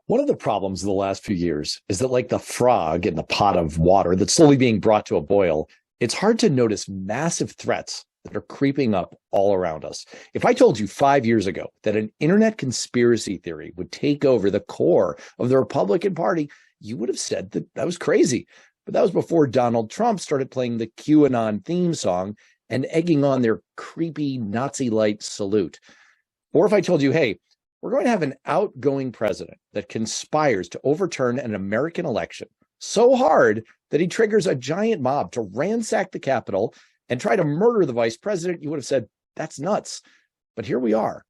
One of the problems of the last few years is that, like the frog in the pot of water that's slowly being brought to a boil, it's hard to notice massive threats that are creeping up all around us. If I told you 5 years ago that an internet conspiracy theory would take over the core of the Republican Party, you would have said that that was crazy. But that was before Donald Trump started playing the QAnon theme song and egging on their creepy Nazi-light salute. Or if I told you, hey, we're going to have an outgoing president that conspires to overturn an American election so hard that he triggers a giant mob to ransack the Capitol and try to murder the vice president, you would have said, that's nuts. But here we are.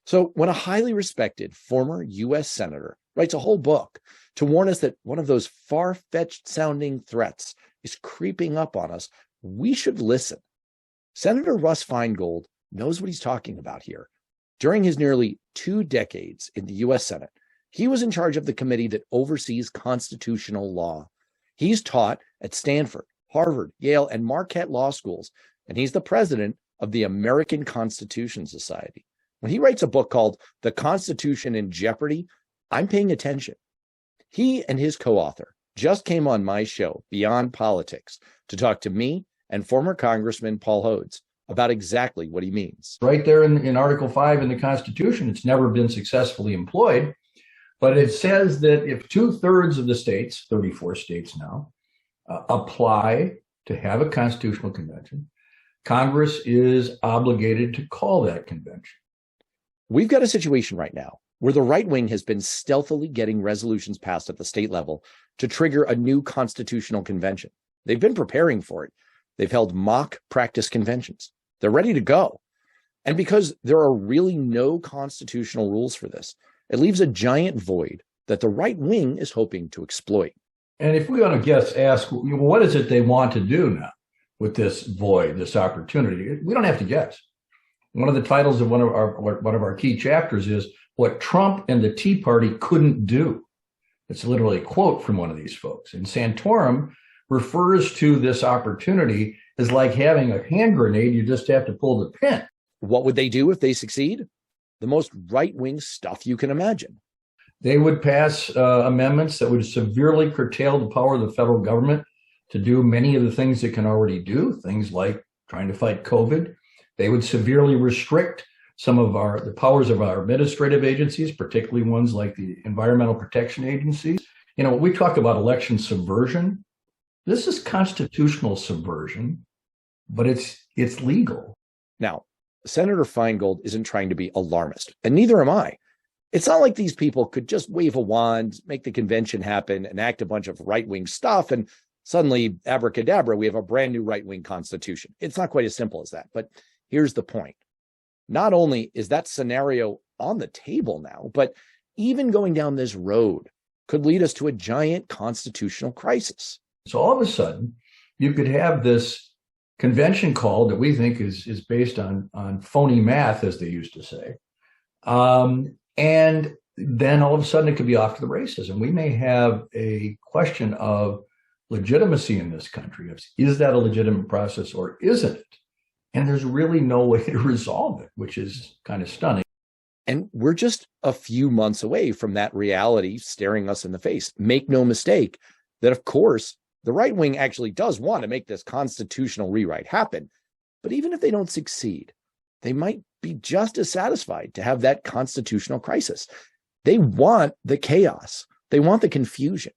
So when a highly respected former U.S. senator writes a whole book to warn us that one of those far-fetched sounding threats is creeping up on us, we should listen. Senator Russ Feingold knows what he's talking about here. During his nearly 2 decades in the U.S. Senate, he was in charge of the committee that oversees constitutional law. He's taught at Stanford, Harvard, Yale, and Marquette law schools, and he's the president of the American Constitution Society. When he writes a book called The Constitution in Jeopardy, I'm paying attention. He and his co-author just came on my show, Beyond Politics, to talk to me and former Congressman Paul Hodes about exactly what he means. Right there in Article 5 in the Constitution, it's never been successfully employed, but it says that if 2/3 of the states, 34 states now, apply to have a constitutional convention, Congress is obligated to call that convention. We've got a situation right now where the right wing has been stealthily getting resolutions passed at the state level to trigger a new constitutional convention. They've been preparing for it. They've held mock practice conventions. They're ready to go. And because there are really no constitutional rules for this, it leaves a giant void that the right wing is hoping to exploit. And if we want to ask, what is it they want to do now with this void, this opportunity? We don't have to guess. One of the titles of one of our key chapters is What Trump and the Tea Party Couldn't Do. It's literally a quote from one of these folks. And Santorum refers to this opportunity as like having a hand grenade. You just have to pull the pin. What would they do if they succeed? The most right-wing stuff you can imagine. They would pass amendments that would severely curtail the power of the federal government to do many of the things it can already do, things like trying to fight COVID. They would severely restrict some of the powers of our administrative agencies, particularly ones like the Environmental Protection Agencies. You know, we talk about election subversion. This is constitutional subversion, but it's legal. Now, Senator Feingold isn't trying to be alarmist, and neither am I. It's not like these people could just wave a wand, make the convention happen, enact a bunch of right-wing stuff, and suddenly, abracadabra, we have a brand new right-wing constitution. It's not quite as simple as that, but here's the point. Not only is that scenario on the table now, but even going down this road could lead us to a giant constitutional crisis. So all of a sudden, you could have this convention called that we think is based on phony math, as they used to say. And then all of a sudden it could be off to the races. And we may have a question of legitimacy in this country. Is that a legitimate process or isn't it? And there's really no way to resolve it, which is kind of stunning. And we're just a few months away from that reality staring us in the face. Make no mistake that, of course, the right wing actually does want to make this constitutional rewrite happen. But even if they don't succeed, they might be just as satisfied to have that constitutional crisis. They want the chaos. They want the confusion.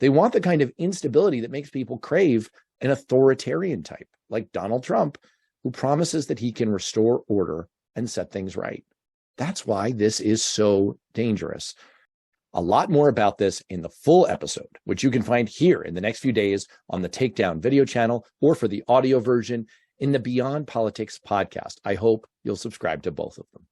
They want the kind of instability that makes people crave an authoritarian type like Donald Trump, who promises that he can restore order and set things right. That's why this is so dangerous. A lot more about this in the full episode, which you can find here in the next few days on the Takedown video channel, or for the audio version in the Beyond Politics podcast. I hope you'll subscribe to both of them.